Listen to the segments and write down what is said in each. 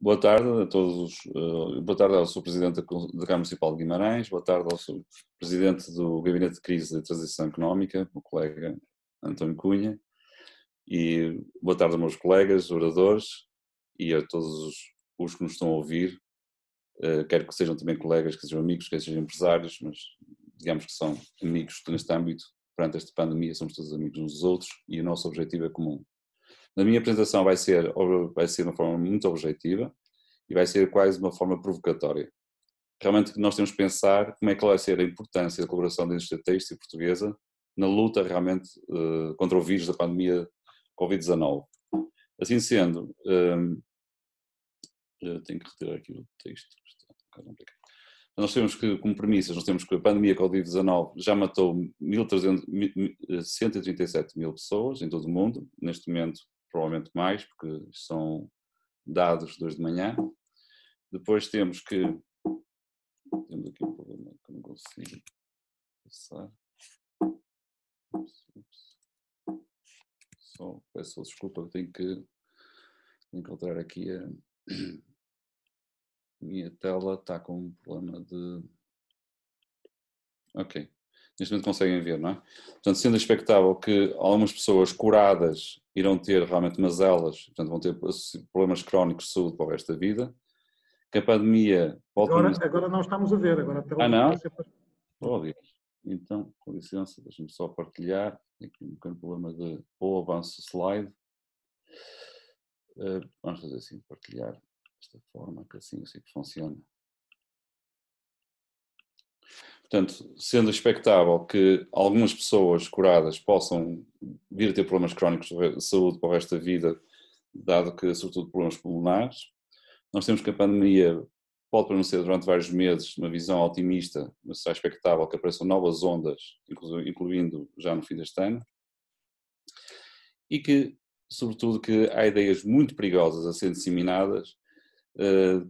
Boa tarde a todos. Boa tarde ao Sr. Presidente da Câmara Municipal de Guimarães, boa tarde ao Sr. Presidente do Gabinete de Crise e Transição Económica, o colega António Cunha, e boa tarde aos meus colegas, oradores, e a todos os que nos estão a ouvir. Quero que sejam também colegas, que sejam amigos, que sejam empresários, mas digamos que são amigos neste âmbito. Perante esta pandemia somos todos amigos uns dos outros e o nosso objetivo é comum. A minha apresentação vai ser de uma forma muito objetiva e vai ser quase de uma forma provocatória. Realmente nós temos que pensar como é que vai ser a importância da colaboração da indústria têxtil portuguesa na luta realmente contra o vírus da pandemia Covid-19. Assim sendo, tenho que retirar aqui o texto. Nós temos que, como premissas, nós temos que a pandemia Covid-19 já matou 137 mil pessoas em todo o mundo, neste momento provavelmente mais, porque são dados de hoje de manhã. Depois temos aqui um problema que eu não consigo passar. Só peço desculpa, eu tenho que encontrar aqui a minha tela, está com um problema de... Ok. Neste momento conseguem ver, não é? Portanto, sendo expectável que algumas pessoas curadas irão ter realmente mazelas, portanto vão ter problemas crónicos de saúde para o resto da vida, que a pandemia pode... Agora não estamos a ver, agora a tela não? está a ser... Oh, então, com licença, deixa-me só partilhar, tem aqui um pequeno problema de ou avanço o slide. Vamos fazer assim, partilhar desta forma, que assim eu sei que funciona. Portanto, sendo expectável que algumas pessoas curadas possam vir a ter problemas crónicos de saúde para o resto da vida, dado que, sobretudo, problemas pulmonares, nós temos que a pandemia pode permanecer durante vários meses, uma visão otimista, mas está expectável que apareçam novas ondas, incluindo já no fim deste ano, e que, sobretudo, que há ideias muito perigosas a serem disseminadas,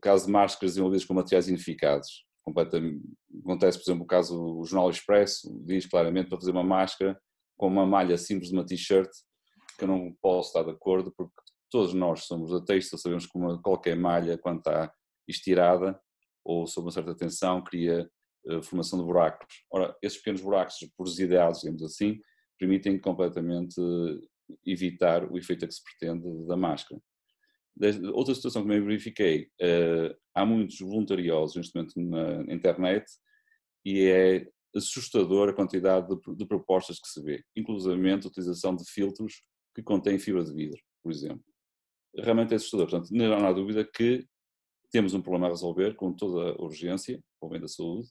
caso de máscaras desenvolvidas com materiais ineficazes. Acontece, por exemplo, o caso do Jornal Expresso, diz claramente para fazer uma máscara com uma malha simples de uma t-shirt, que eu não posso estar de acordo, porque todos nós somos da têxtil, sabemos que qualquer malha, quando está estirada ou sob uma certa tensão, cria formação de buracos. Ora, esses pequenos buracos, porosidades, digamos assim, permitem completamente evitar o efeito a que se pretende da máscara. Outra situação que também verifiquei, há muitos voluntariosos neste momento na internet e é assustador a quantidade de propostas que se vê, inclusivamente a utilização de filtros que contêm fibra de vidro, por exemplo. Realmente é assustador, portanto não há dúvida que temos um problema a resolver com toda a urgência, com o bem da saúde,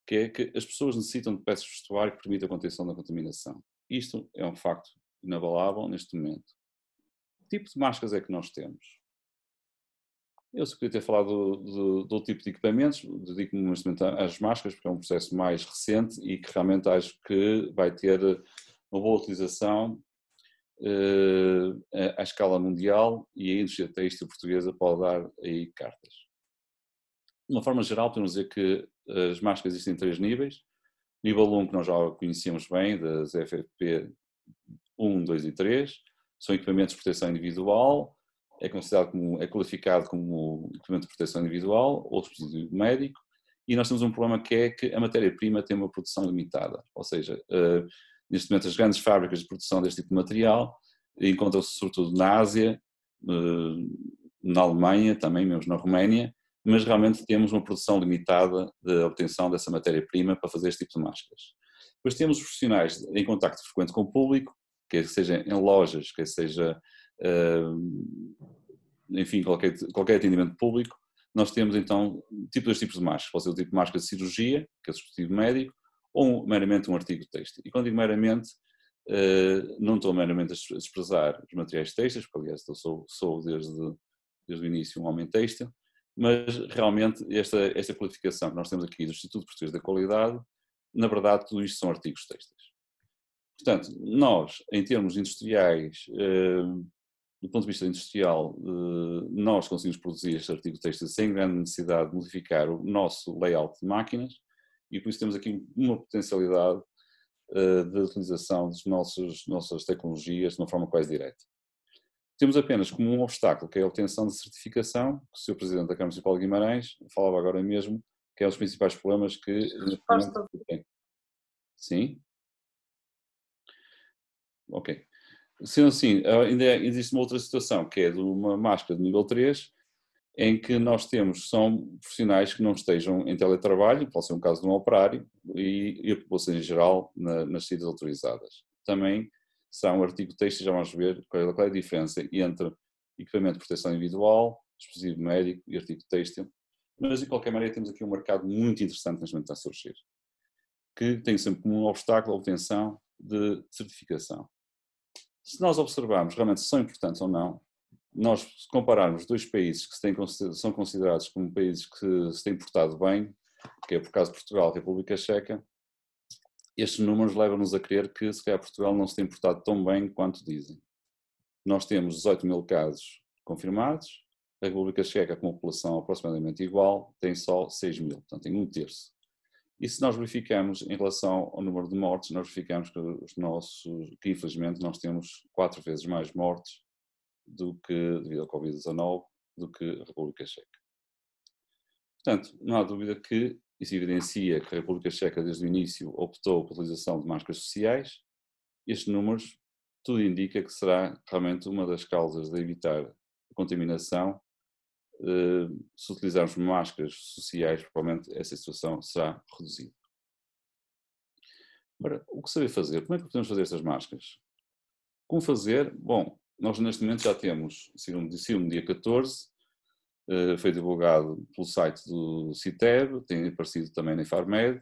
que é que as pessoas necessitam de peças de vestuário que permitam a contenção da contaminação. Isto é um facto inabalável neste momento. Que tipo de máscaras é que nós temos? Eu só queria ter falado do tipo de equipamentos, dedico-me neste momento às máscaras, porque é um processo mais recente e que realmente acho que vai ter uma boa utilização à escala mundial e a indústria têxtil portuguesa pode dar aí cartas. De uma forma geral, podemos dizer que as máscaras existem em 3 níveis. Nível 1, que nós já conhecemos bem, das FFP 1, 2 e 3, são equipamentos de proteção individual, é qualificado como equipamento de proteção individual ou dispositivo médico, e nós temos um problema que é que a matéria-prima tem uma produção limitada, ou seja, neste momento as grandes fábricas de produção deste tipo de material encontram-se sobretudo na Ásia, na Alemanha, também mesmo na Roménia, mas realmente temos uma produção limitada de obtenção dessa matéria-prima para fazer este tipo de máscaras. Depois temos os profissionais em contacto frequente com o público, quer seja em lojas, quer seja enfim, qualquer atendimento público. Nós temos então dois tipos de máscaras, pode ser o tipo de máscara de cirurgia, que é o dispositivo médico, ou meramente um artigo têxtil. E quando digo meramente, não estou meramente a desprezar os materiais têxteis, porque aliás eu sou desde o início um homem têxtil, mas realmente esta qualificação que nós temos aqui do Instituto Português da Qualidade, na verdade tudo isto são artigos têxteis. Portanto, nós, em termos industriais, do ponto de vista industrial, nós conseguimos produzir este artigo têxtil sem grande necessidade de modificar o nosso layout de máquinas e por isso temos aqui uma potencialidade de utilização das nossas tecnologias de uma forma quase direta. Temos apenas como um obstáculo, que é a obtenção de certificação, que o Sr. Presidente da Câmara Municipal de Guimarães falava agora mesmo, que é um dos principais problemas que neste momento tem. Sim? Ok. Sendo assim, ainda existe uma outra situação, que é de uma máscara de nível 3, em que nós são profissionais que não estejam em teletrabalho, pode ser um caso de um operário, e a população em geral nas saídas autorizadas. Também será um artigo texto, já vamos ver qual é a diferença entre equipamento de proteção individual, dispositivo médico e artigo têxtil, mas de qualquer maneira temos aqui um mercado muito interessante neste momento a surgir, que tem sempre como um obstáculo a obtenção de certificação. Se nós observarmos realmente se são importantes ou não, nós, se compararmos dois países que são considerados como países que se têm portado bem, que é por caso de Portugal e República Checa, estes números levam-nos a crer que se calhar Portugal não se tem portado tão bem quanto dizem. Nós temos 18 mil casos confirmados, a República Checa, com uma população aproximadamente igual, tem só 6 mil, portanto tem um terço. E se nós verificamos em relação ao número de mortes, nós verificamos que infelizmente nós temos 4 vezes mais mortes devido ao Covid-19, do que a República Checa. Portanto, não há dúvida que isso evidencia que a República Checa, desde o início, optou pela utilização de máscaras sociais. Estes números, tudo indica que será realmente uma das causas de evitar a contaminação. Se utilizarmos máscaras sociais, provavelmente essa situação será reduzida. Agora, o que saber fazer? Como é que podemos fazer estas máscaras? Como fazer? Bom, nós neste momento já temos, saiu no dia 14, foi divulgado pelo site do CITEB, tem aparecido também na Infarmed,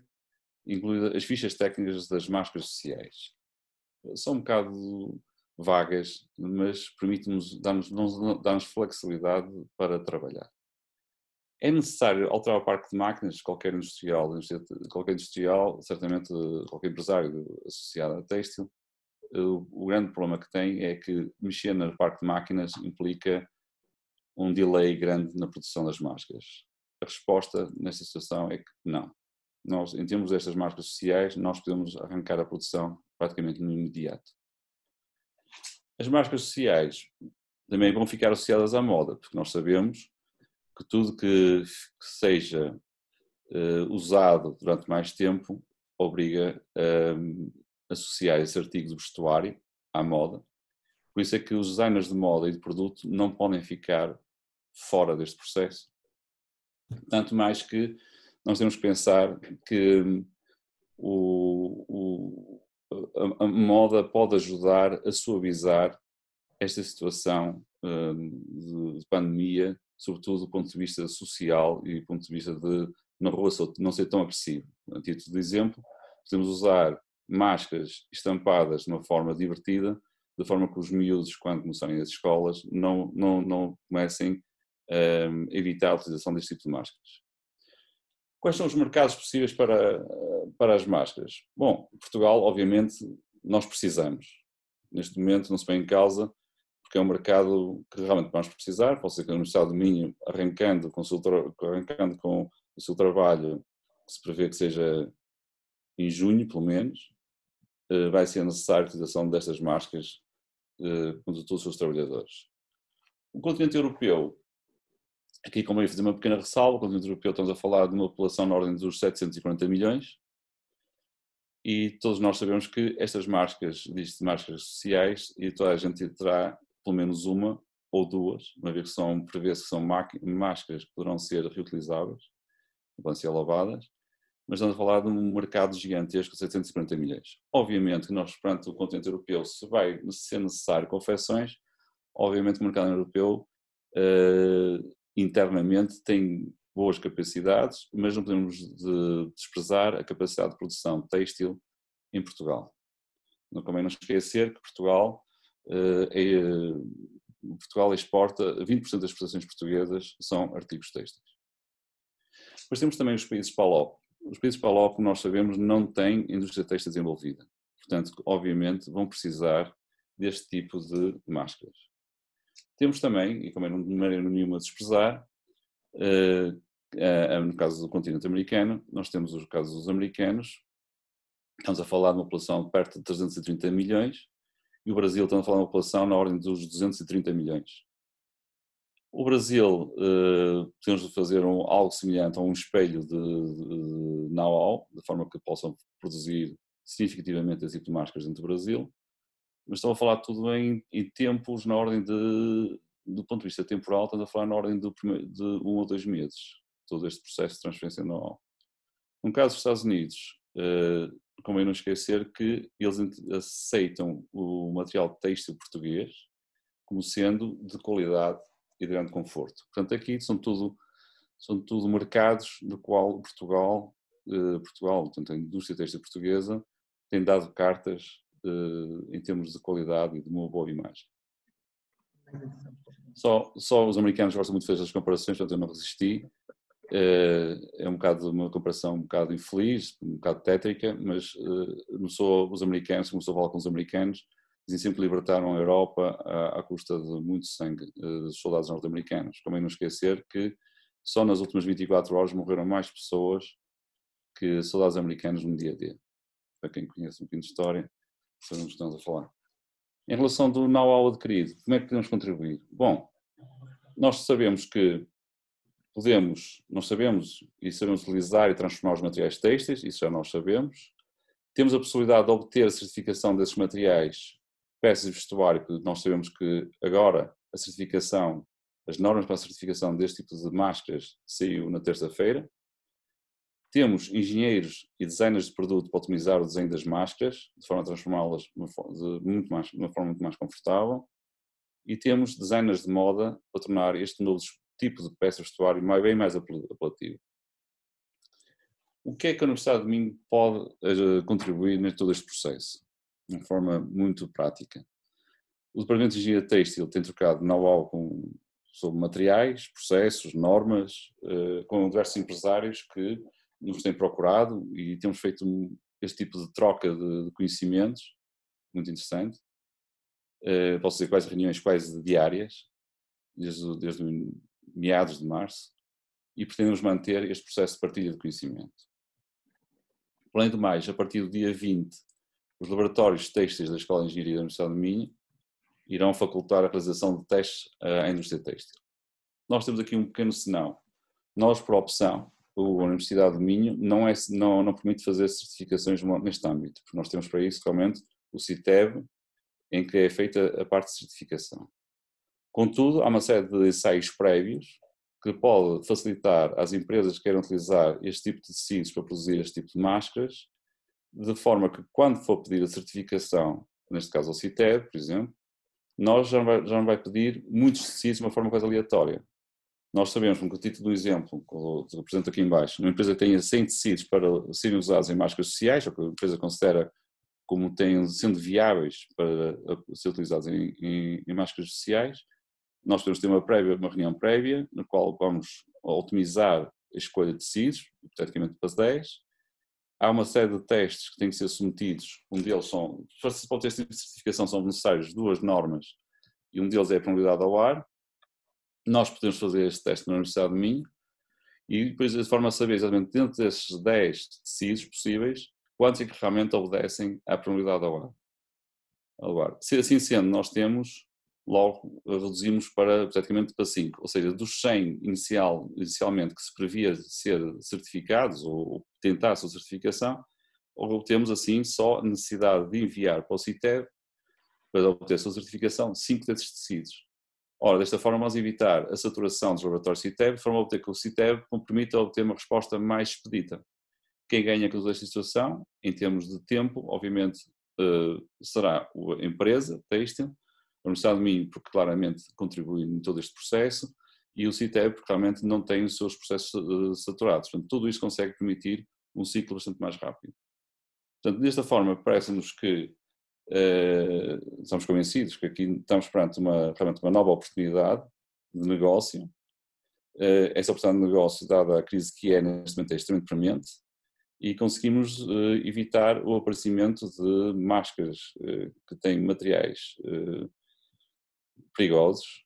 incluídas as fichas técnicas das máscaras sociais. São um bocado vagas, mas permite-nos, dá-nos flexibilidade para trabalhar. É necessário alterar o parque de máquinas, qualquer industrial, certamente qualquer empresário associado a têxtil. O grande problema que tem é que mexer no parque de máquinas implica um delay grande na produção das máscaras. A resposta nesta situação é que não. Nós, em termos destas máscaras sociais, nós podemos arrancar a produção praticamente no imediato. As máscaras sociais também vão ficar associadas à moda, porque nós sabemos que tudo que seja usado durante mais tempo obriga a associar esse artigo de vestuário à moda. Por isso é que os designers de moda e de produto não podem ficar fora deste processo. Tanto mais que nós temos que pensar que a moda pode ajudar a suavizar esta situação de pandemia, sobretudo do ponto de vista social e do ponto de vista de não ser tão agressivo. A título de exemplo, podemos usar máscaras estampadas de uma forma divertida, de forma que os miúdos, quando começarem as escolas, não comecem a evitar a utilização deste tipo de máscaras. Quais são os mercados possíveis para as máscaras? Bom, Portugal, obviamente, nós precisamos. Neste momento não se põe em causa, porque é um mercado que realmente vamos precisar. Pode ser que a Universidade do Minho, arrancando com o seu trabalho, que se prevê que seja em junho, pelo menos, vai ser necessária a utilização destas máscaras com todos os seus trabalhadores. O continente europeu, aqui como eu ia fazer uma pequena ressalva, o continente europeu estamos a falar de uma população na ordem dos 740 milhões, e todos nós sabemos que estas máscaras, diz-se máscaras sociais, e toda a gente terá pelo menos uma ou duas, uma vez que prevê-se que são máscaras que poderão ser reutilizáveis, podem ser lavadas, mas estamos a falar de um mercado gigantesco de 740 milhões. Obviamente que nós, perante o continente europeu, se vai ser necessário confecções, obviamente que o mercado europeu internamente tem boas capacidades, mas não podemos desprezar a capacidade de produção têxtil em Portugal. Não convém não esquecer que Portugal exporta, 20% das exportações portuguesas são artigos têxteis. Depois temos também os países PALOP. Os países PALOP, como nós sabemos, não têm indústria têxtil desenvolvida. Portanto, obviamente, vão precisar deste tipo de máscaras. Temos também, e também não de maneira nenhuma desprezar, no caso do continente americano, nós temos os casos dos americanos, estamos a falar de uma população de perto de 330 milhões, e o Brasil, estamos a falar de uma população na ordem dos 230 milhões. O Brasil, podemos fazer algo semelhante a um espelho de know-how, de forma que possam produzir significativamente esse tipo de máscaras dentro do Brasil, mas estão a falar tudo em tempos na ordem do ponto de vista temporal, estamos a falar na ordem de 1 ou 2 meses, todo este processo de transferência de know-how. No caso dos Estados Unidos, convém não esquecer que eles aceitam o material têxtil português como sendo de qualidade e de grande conforto. Portanto, aqui são tudo mercados do qual Portugal, portanto, a indústria têxtil portuguesa, tem dado cartas em termos de qualidade e de uma boa imagem. Só os americanos gostam muito de fazer as comparações, portanto eu não resisti. É uma comparação um bocado infeliz, um bocado tétrica, mas não sou os americanos, como estou a falar com os americanos, dizem sempre que libertaram a Europa à custa de muito sangue dos soldados norte-americanos. Convém não esquecer que só nas últimas 24 horas morreram mais pessoas que soldados americanos no dia a dia. Para quem conhece um pouquinho de história, sabemos o que estamos a falar. Em relação do know-how adquirido, como é que podemos contribuir? Bom, nós sabemos que nós sabemos e sabemos utilizar e transformar os materiais têxteis, isso já nós sabemos. Temos a possibilidade de obter a certificação desses materiais, peças de vestuário, porque nós sabemos que agora a certificação, as normas para a certificação deste tipo de máscaras saiu na terça-feira. Temos engenheiros e designers de produto para otimizar o desenho das máscaras, de forma a transformá-las de uma forma muito mais confortável. E temos designers de moda para tornar este novo tipo de peça de vestuário bem mais apelativo. O que é que a Universidade de Minho pode contribuir em todo este processo? De uma forma muito prática. O Departamento de Engenharia Têxtil tem trocado know-how sobre materiais, processos, normas, com diversos empresários que nos têm procurado e temos feito este tipo de troca de conhecimentos, muito interessante. Posso dizer quase reuniões quase diárias, desde meados de março, e pretendemos manter este processo de partilha de conhecimento. Além do mais, a partir do dia 20, os laboratórios têxteis da Escola de Engenharia da Universidade de Minho irão facultar a realização de testes à indústria têxtil. Nós temos aqui um pequeno senão. Nós, por opção, a Universidade de Minho não permite fazer certificações neste âmbito, porque nós temos para isso realmente o CITEB, em que é feita a parte de certificação. Contudo, há uma série de ensaios prévios que pode facilitar às empresas que queiram utilizar este tipo de tecidos para produzir este tipo de máscaras, de forma que quando for pedir a certificação, neste caso ao CITEB, por exemplo, nós já não vai pedir muitos tecidos de uma forma quase aleatória. Nós sabemos, com o título do exemplo, que eu apresento aqui em baixo, uma empresa que tenha 100 tecidos para serem usados em máscaras sociais, ou que a empresa considera como sendo viáveis para ser utilizados em máscaras sociais, nós podemos ter uma reunião prévia, na qual vamos otimizar a escolha de tecidos, hipoteticamente para 10. Há uma série de testes que têm que ser submetidos, um deles para o teste de certificação são necessárias 2 normas, e um deles é a permeabilidade ao ar. Nós podemos fazer este teste na Universidade de Minho, e depois de forma a saber exatamente dentro desses 10 tecidos possíveis, quantos é que realmente obedecem à permeabilidade ao ar. Se assim sendo, nós temos, logo reduzimos praticamente para 5, ou seja, dos 100 inicialmente que se previa ser certificados ou tentar a sua certificação, obtemos assim só a necessidade de enviar para o CITEB, para obter a sua certificação, 5 desses tecidos. Ora, desta forma vamos evitar a saturação dos laboratórios CITEB, de forma a obter que o CITEB permita obter uma resposta mais expedita. Quem ganha com toda esta situação, em termos de tempo, obviamente será a empresa têxtil, a Universidade de Minho, porque claramente contribui em todo este processo, e o CITEB, porque realmente não tem os seus processos saturados. Portanto, tudo isto consegue permitir um ciclo bastante mais rápido. Portanto, desta forma, parece-nos que estamos convencidos que aqui estamos perante realmente uma nova oportunidade de negócio. Essa oportunidade de negócio, dada a crise que é neste momento, é extremamente premente, e conseguimos evitar o aparecimento de máscaras que têm materiais perigosos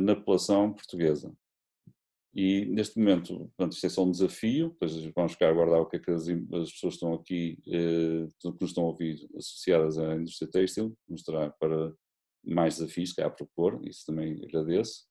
na população portuguesa. E neste momento, portanto, isto é só um desafio, depois vamos ficar a aguardar o que é que as pessoas estão aqui, que nos estão a ouvir, associadas à indústria têxtil, mostrar para mais desafios que há a propor, isso também agradeço.